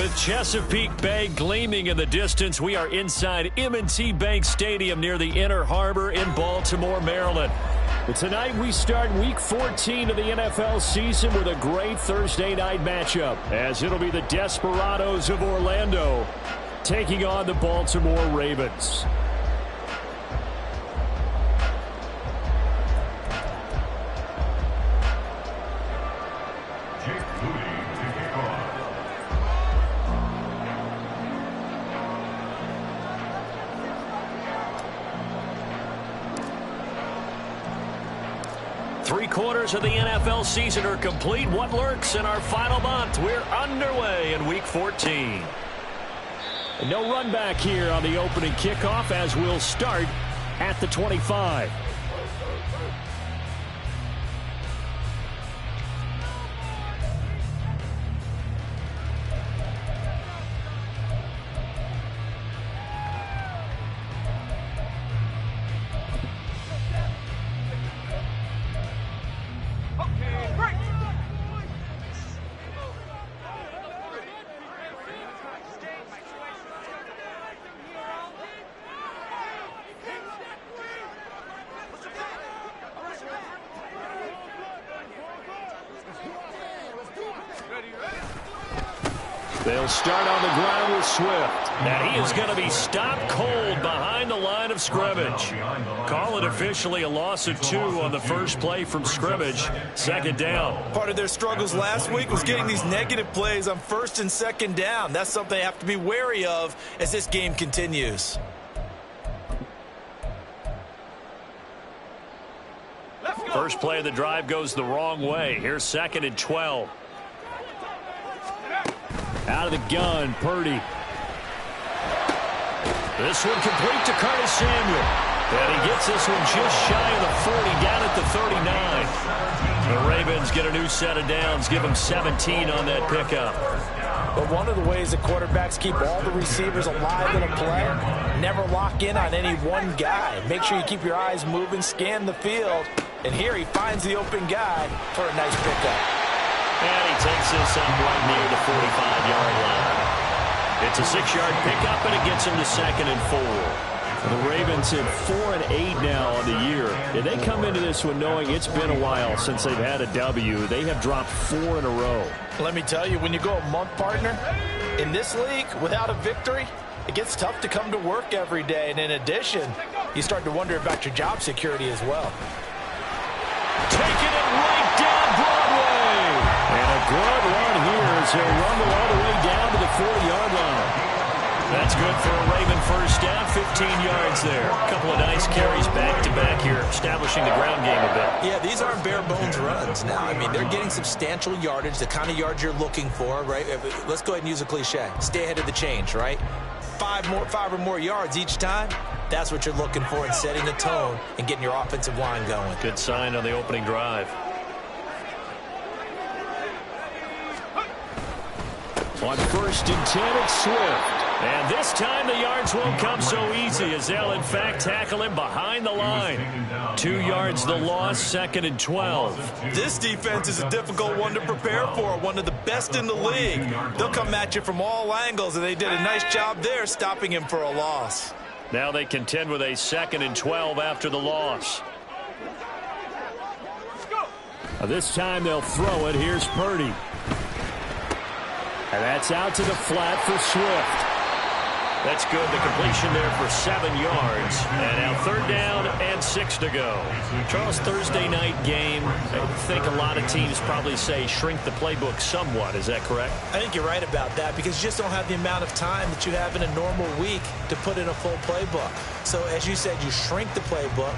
With Chesapeake Bay gleaming in the distance, we are inside M&T Bank Stadium near the Inner Harbor in Baltimore, Maryland. But tonight we start Week 14 of the NFL season with a great Thursday night matchup, as it'll be the Desperados of Orlando taking on the Baltimore Ravens. Three-quarters of the NFL season are complete. What lurks in our final month? We're underway in Week 14. And no run back here on the opening kickoff, as we'll start at the 25. They'll start on the ground with Swift. Now he is going to be stopped cold behind the line of scrimmage. Call it officially a loss of 2 on the first play from scrimmage. Second down. Part of their struggles last week was getting these negative plays on first and second down. That's something they have to be wary of as this game continues. First play of the drive goes the wrong way. Here's 2nd and 12. Out of the gun, Purdy. This one complete to Curtis Samuel. And he gets this one just shy of the 40, down at the 39. The Ravens get a new set of downs, give them 17 on that pickup. But one of the ways that quarterbacks keep all the receivers alive in a play, never lock in on any one guy. Make sure you keep your eyes moving, scan the field. And here he finds the open guy for a nice pickup. And he takes this up right near the 45-yard line. It's a 6-yard pickup, and it gets him to 2nd and 4. The Ravens have 4-8 now on the year. And they come into this one knowing it's been a while since they've had a W. They have dropped 4 in a row. Let me tell you, when you go a month, partner, in this league, without a victory, it gets tough to come to work every day. And in addition, you start to wonder about your job security as well. Taking it right down Broadway. And a good run here as he'll rumble all the way down to the 40-yard line. That's good for a Raven first down, 15 yards there. A couple of nice carries back-to-back here, establishing the ground game a bit. Yeah, these aren't bare-bones runs now. I mean, they're getting substantial yardage, the kind of yards you're looking for, right? Let's go ahead and use a cliche. Stay ahead of the change, right? 5 or more yards each time. That's what you're looking for in setting the tone and getting your offensive line going. Good sign on the opening drive. On 1st and 10, it's Swift. And this time the yards won't come so easy as they'll, in fact, tackle him behind the line. 2 yards the loss, 2nd and 12. This defense is a difficult one to prepare for, one of the best in the league. They'll come at you from all angles, and they did a nice job there stopping him for a loss. Now they contend with a 2nd and 12 after the loss. This time they'll throw it. Here's Purdy. And that's out to the flat for Swift. That's good. The completion there for 7 yards. And now 3rd down and 6 to go. Charles, Thursday night game, I think a lot of teams probably say shrink the playbook somewhat. Is that correct? I think you're right about that because you just don't have the amount of time that you have in a normal week to put in a full playbook. So as you said, you shrink the playbook,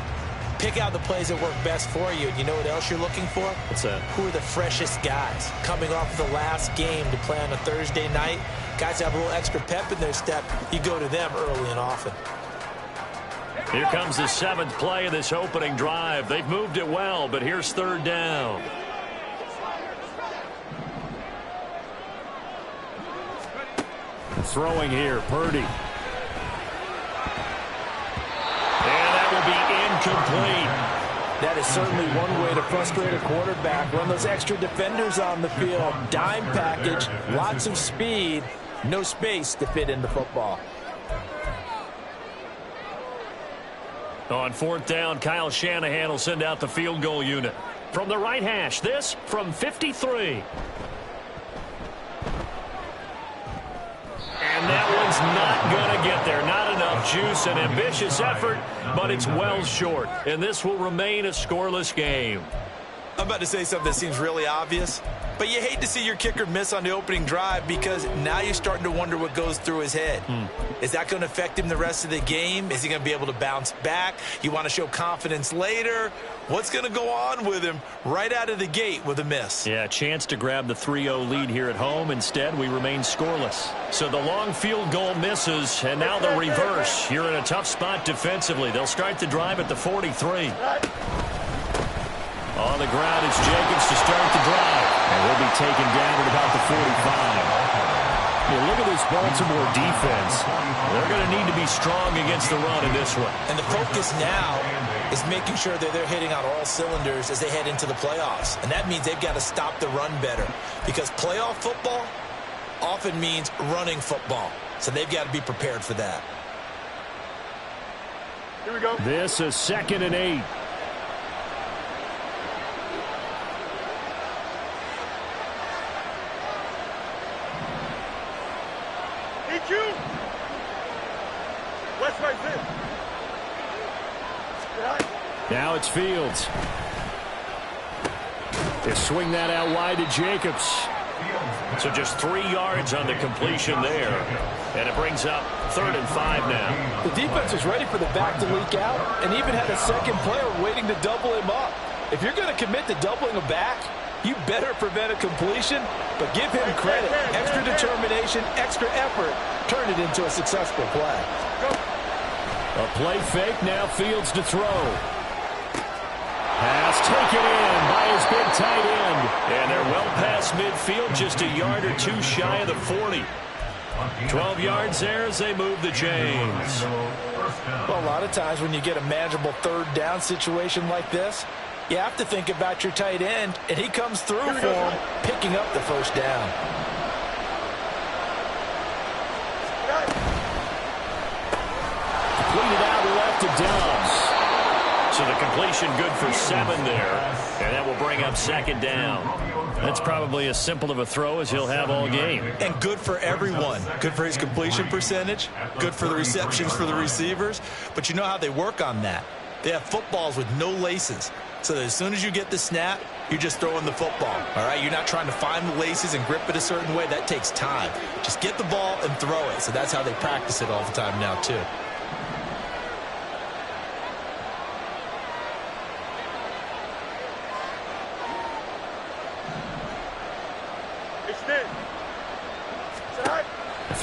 pick out the plays that work best for you. You know what else you're looking for? What's that? Who are the freshest guys coming off of the last game to play on a Thursday night? Guys have a little extra pep in their step. You go to them early and often. Here comes the 7th play of this opening drive. They've moved it well, but here's 3rd down. Throwing here, Purdy. And that will be incomplete. That is certainly one way to frustrate a quarterback. Run those extra defenders on the field. Dime package, lots of speed. No space to fit in the football. On 4th down, Kyle Shanahan will send out the field goal unit. From the right hash, this from 53. And that one's not going to get there. Not enough juice. An ambitious effort, but it's well short. And this will remain a scoreless game. I'm about to say something that seems really obvious, but you hate to see your kicker miss on the opening drive because now you're starting to wonder what goes through his head. Is that going to affect him the rest of the game? Is he going to be able to bounce back? You want to show confidence later? What's going to go on with him right out of the gate with a miss? Yeah, chance to grab the 3-0 lead here at home. Instead, we remain scoreless. So the long field goal misses, and now the reverse. You're in a tough spot defensively. They'll start the drive at the 43. On the ground is Jacobs to start the drive. And he'll be taken down at about the 45. Yeah, look at this Baltimore defense. They're going to need to be strong against the run in this one. And the focus now is making sure that they're hitting on all cylinders as they head into the playoffs. And that means they've got to stop the run better. Because playoff football often means running football. So they've got to be prepared for that. Here we go. This is 2nd and 8. West right there. Now it's Fields. They swing that out wide to Jacobs. So just 3 yards on the completion there. And it brings up 3rd and 5 now. The defense was ready for the back to leak out and even had a second player waiting to double him up. If you're going to commit to doubling a back, you better prevent a completion, but give him credit. Extra determination, extra effort. Turn it into a successful play. A play fake, now Fields to throw. Pass taken in by his big tight end. And they're well past midfield, just a yard or 2 shy of the 40. 12 yards there as they move the chains. Well, a lot of times when you get a manageable 3rd down situation like this, you have to think about your tight end, and he comes through for him, picking up the 1st down. Completed out left to Dobbs. So the completion good for 7 there. And that will bring up 2nd down. That's probably as simple of a throw as he'll have all game. And good for everyone. Good for his completion percentage. Good for the receptions for the receivers. But you know how they work on that. They have footballs with no laces. So that as soon as you get the snap, you're just throwing the football. All right, you're not trying to find the laces and grip it a certain way. That takes time. Just get the ball and throw it. So that's how they practice it all the time now, too.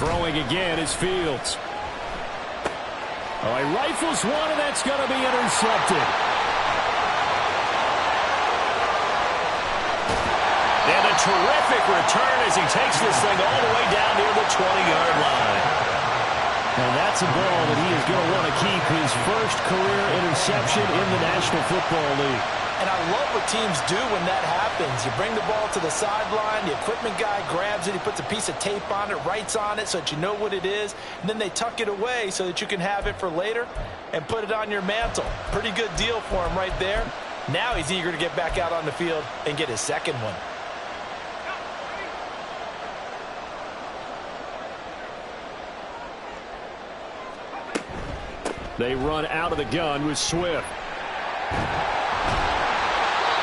Throwing again is Fields. Oh, he rifles one, and that's going to be intercepted. And a terrific return as he takes this thing all the way down near the 20-yard line. And that's a ball that he is going to want to keep, his first career interception in the National Football League. And I love what teams do when that happens. You bring the ball to the sideline, the equipment guy grabs it, he puts a piece of tape on it, writes on it so that you know what it is, and then they tuck it away so that you can have it for later and put it on your mantle. Pretty good deal for him right there. Now he's eager to get back out on the field and get his 2nd one. They run out of the gun with Swift.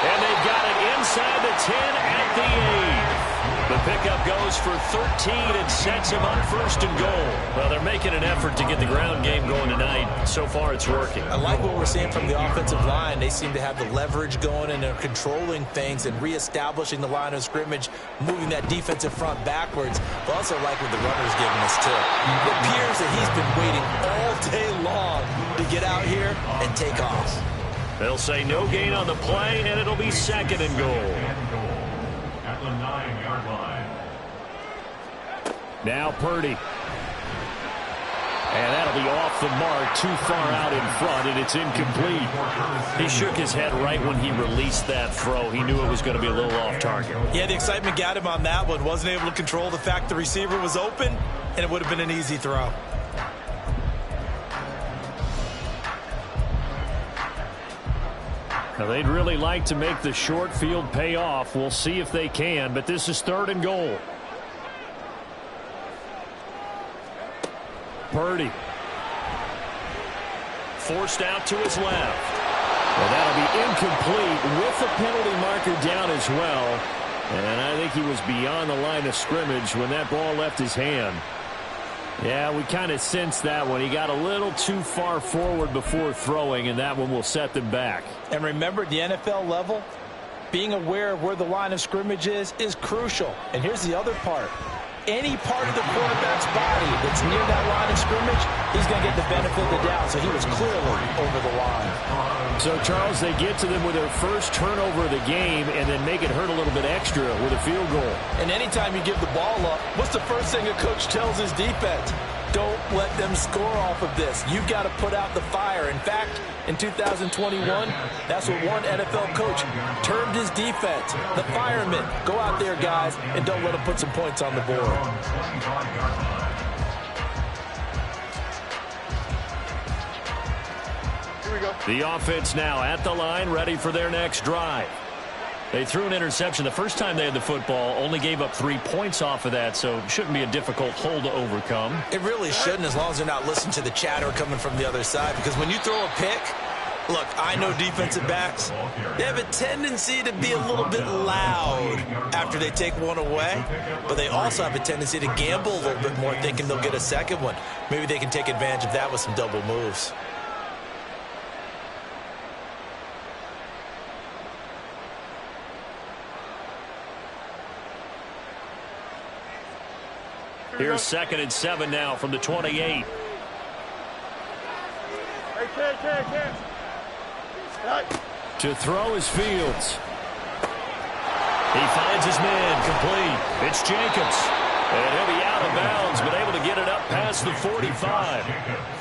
And they've got it inside the 10 at the 8. The pickup goes for 13 and sets him up 1st and goal. Well, they're making an effort to get the ground game going tonight. So far, it's working. I like what we're seeing from the offensive line. They seem to have the leverage going, and they're controlling things and reestablishing the line of scrimmage, moving that defensive front backwards. But also like what the runner's giving us, too. It appears that he's been waiting all day long to get out here and take off. They'll say no gain on the play, and it'll be 2nd and goal. At the 9-yard line. Now Purdy. And that'll be off the mark, too far out in front, and it's incomplete. He shook his head right when he released that throw. He knew it was going to be a little off target. Yeah, the excitement got him on that one. Wasn't able to control the fact the receiver was open, and it would have been an easy throw. Now, they'd really like to make the short field pay off. We'll see if they can, but this is 3rd and goal. Purdy. Forced out to his left. Well, that'll be incomplete with the penalty marker down as well. And I think he was beyond the line of scrimmage when that ball left his hand. Yeah, we kind of sensed that one. He got a little too far forward before throwing, and that one will set them back. And remember, at the NFL level, being aware of where the line of scrimmage is crucial. And here's the other part. Any part of the quarterback's body that's near that line of scrimmage, he's going to get the benefit of the doubt. So he was clearly over the line. So, Charles, they get to them with their first turnover of the game and then make it hurt a little bit extra with a field goal. And anytime you give the ball up, what's the first thing a coach tells his defense? Don't let them score off of this. You've got to put out the fire. In fact, in 2021, that's what one NFL coach termed his defense. The firemen. Go out there, guys, and don't let them put some points on the board. Here we go. The offense now at the line, ready for their next drive. They threw an interception the first time they had the football, only gave up 3 points off of that, so it shouldn't be a difficult hole to overcome. It really shouldn't, as long as they're not listening to the chatter coming from the other side, because when you throw a pick, look, I know defensive backs, they have a tendency to be a little bit loud after they take one away, but they also have a tendency to gamble a little bit more, thinking they'll get a second one. Maybe they can take advantage of that with some double moves. Here's 2nd and 7 now from the 28. Hey, Ken. To throw is Fields. He finds his man complete. It's Jacobs. And he'll be out of bounds, but able to get it up past the 45.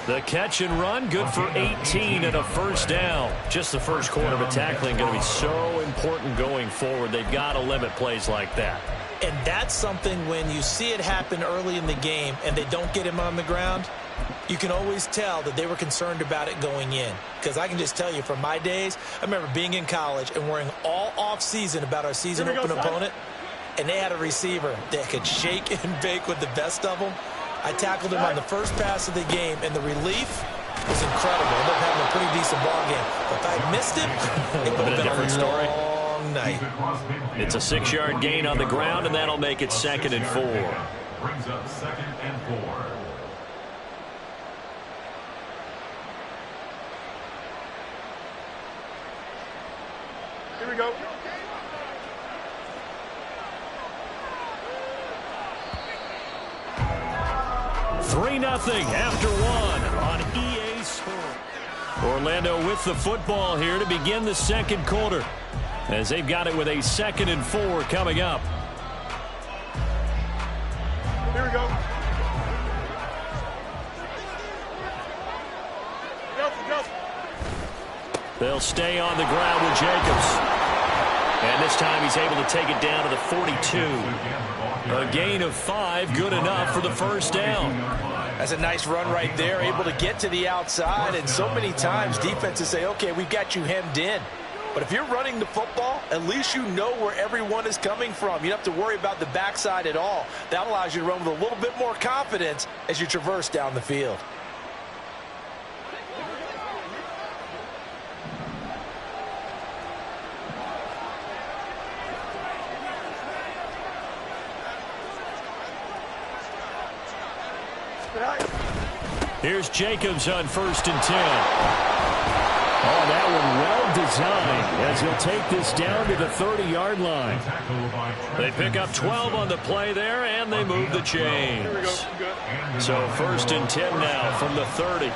The catch and run, good for 18 and a first down. Just the first quarter, but tackling going to be so important going forward. They've got to limit plays like that. And that's something when you see it happen early in the game and they don't get him on the ground, you can always tell that they were concerned about it going in. Because I can just tell you from my days, I remember being in college and worrying all off-season about our season-open opponent, and they had a receiver that could shake and bake with the best of them. I tackled him on the first pass of the game, and the relief was incredible. Ended up having a pretty decent ball game. But if I had missed him, it would have been a different story. Night. It's a 6-yard gain on the ground, and that'll make it 2nd and 4. Brings up 2nd and 4. Here we go. Three 3-0 after one on EA Sports. Orlando with the football here to begin the second quarter, as they've got it with a 2nd and 4 coming up. Here we go. They'll stay on the ground with Jacobs. And this time he's able to take it down to the 42. A gain of 5, good enough for the first down. That's a nice run right there, able to get to the outside. And so many times defenses say, okay, we've got you hemmed in. But if you're running the football, at least you know where everyone is coming from. You don't have to worry about the backside at all. That allows you to run with a little bit more confidence as you traverse down the field. Here's Jacobs on 1st and 10. Oh, that one well designed as he'll take this down to the 30-yard line. They pick up 12 on the play there, and they move the chains. So 1st and 10 now from the 30.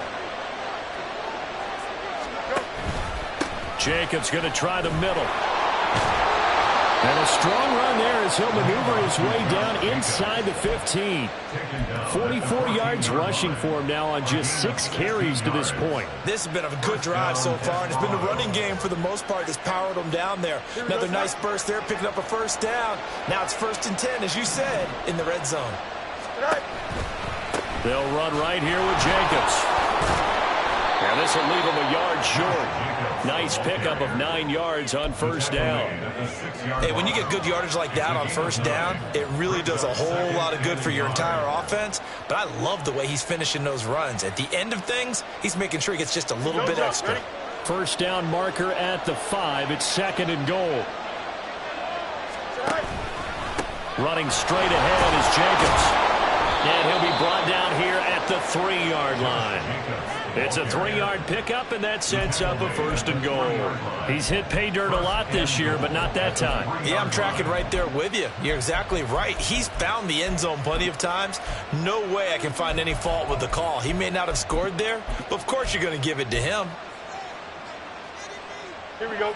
Jacobs going to try the middle. And a strong run there as he'll maneuver his way down inside the 15. 44 yards rushing for him now on just 6 carries to this point. This has been a good drive so far, and it's been the running game for the most part that's powered him down there. Another nice burst there, picking up a first down. Now it's 1st and 10, as you said, in the red zone. They'll run right here with Jacobs. And this will leave him a yard short. Nice pickup of 9 yards on first down. Hey, when you get good yardage like that on first down, it really does a whole lot of good for your entire offense. But I love the way he's finishing those runs. At the end of things, he's making sure he gets just a little bit extra. First down marker at the 5. It's 2nd and goal. Running straight ahead is Jacobs. And he'll be brought down here at the 3-yard line. It's a 3-yard pickup, and that sets up a 1st and goal. He's hit pay dirt a lot this year, but not that time. Yeah, I'm tracking right there with you. You're exactly right. He's found the end zone plenty of times. No way I can find any fault with the call. He may not have scored there, but of course you're going to give it to him. Here we go.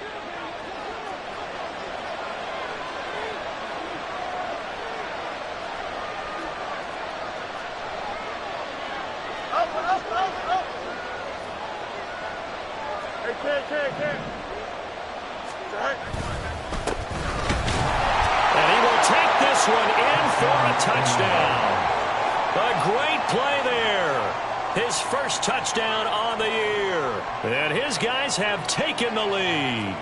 And he will take this one in for a touchdown. A great play there. His first touchdown on the year. And his guys have taken the lead.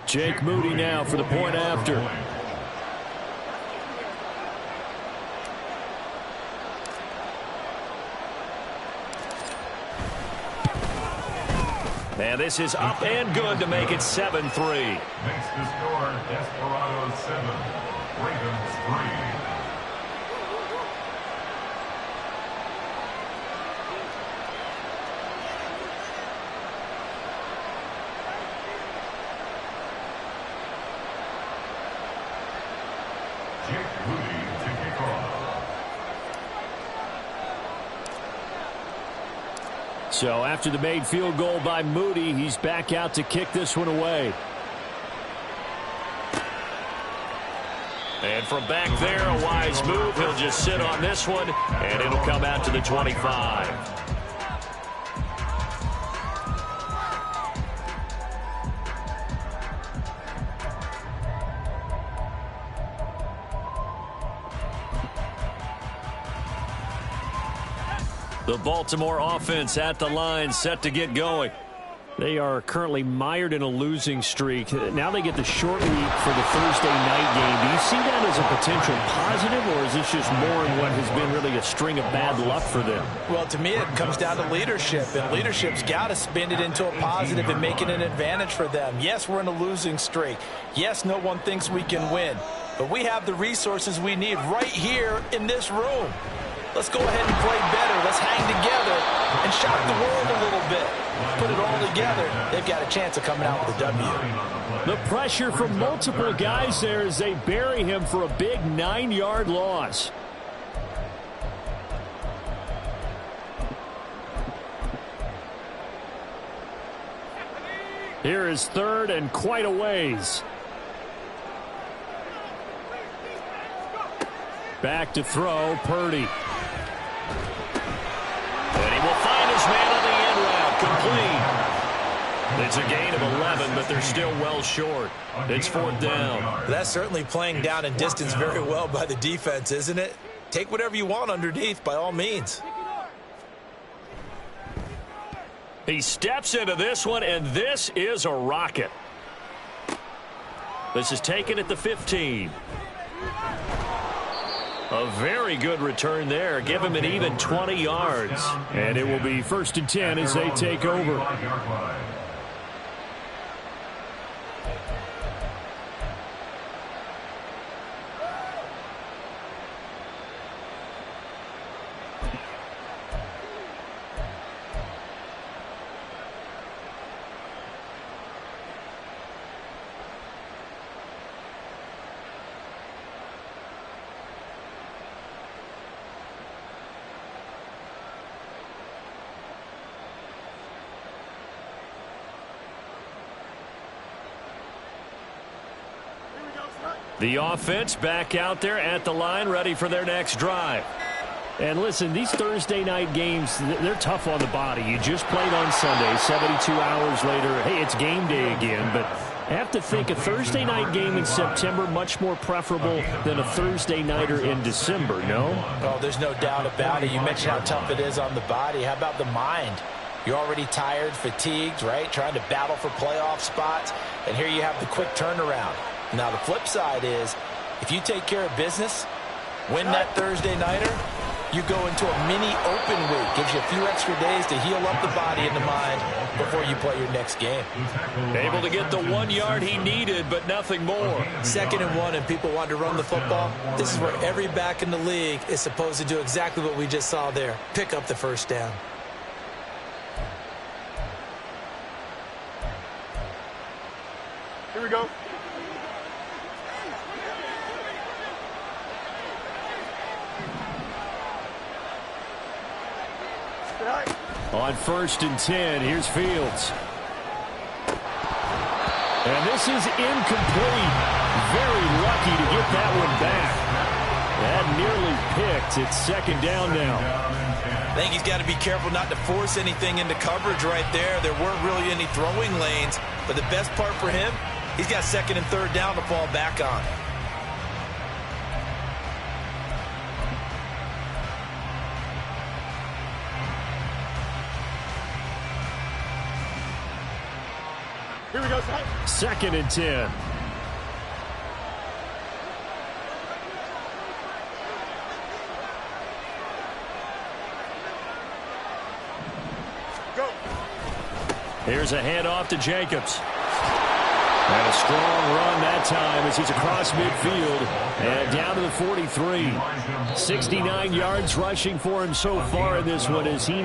Jake Moody now for the point after. And this is up and good to make it 7-3. Makes the score Desperados 7, Ravens 3. Jake Moody to kick off. So after the made field goal by Moody, he's back out to kick this one away. And from back there, a wise move. He'll just sit on this one, and it'll come out to the 25. The Baltimore offense at the line, set to get going. They are currently mired in a losing streak. Now they get the short week for the Thursday night game. Do you see that as a potential positive, or is this just more in what has been really a string of bad luck for them? Well, to me, it comes down to leadership, and leadership's got to spin it into a positive and make it an advantage for them. Yes, we're in a losing streak. Yes, no one thinks we can win, but we have the resources we need right here in this room. Let's go ahead and play better. Let's hang together and shock the world a little bit. Put it all together. They've got a chance of coming out with a W. The pressure from multiple guys there as they bury him for a big 9-yard loss. Here is 3rd and quite a ways. Back to throw, Purdy. And he will find his man on the end route, complete. It's a gain of 11, but they're still well short. It's 4th down. That's certainly playing down in distance very well by the defense, isn't it? Take whatever you want underneath, by all means. He steps into this one, and this is a rocket. This is taken at the 15. A very good return there. Give him an even 20 yards. And it will be 1st and 10 as they take over. The offense back out there at the line, ready for their next drive. And listen, these Thursday night games, they're tough on the body. You just played on Sunday, 72 hours later. Hey, it's game day again, but I have to think a Thursday night game in September much more preferable than a Thursday nighter in December, no? Oh, there's no doubt about it. You mentioned how tough it is on the body. How about the mind? You're already tired, fatigued, right? Trying to battle for playoff spots. And here you have the quick turnaround. Now, the flip side is, if you take care of business, win that Thursday nighter, you go into a mini open week. Gives you a few extra days to heal up the body and the mind before you play your next game. Able to get the 1 yard he needed, but nothing more. 2nd and 1, and people want to run the football. This is where every back in the league is supposed to do exactly what we just saw there. Pick up the first down. Here we go. On 1st and 10, here's Fields. And this is incomplete. Very lucky to get that one back. That nearly picked. It's 2nd down now. I think he's got to be careful not to force anything into coverage right there. There weren't really any throwing lanes, but the best part for him, he's got 2nd and 3rd down to fall back on. Here we go, 2nd and 10. Go. Here's a handoff to Jacobs. And a strong run that time as he's across midfield and down to the 43. 69 yards rushing for him so far in this one as he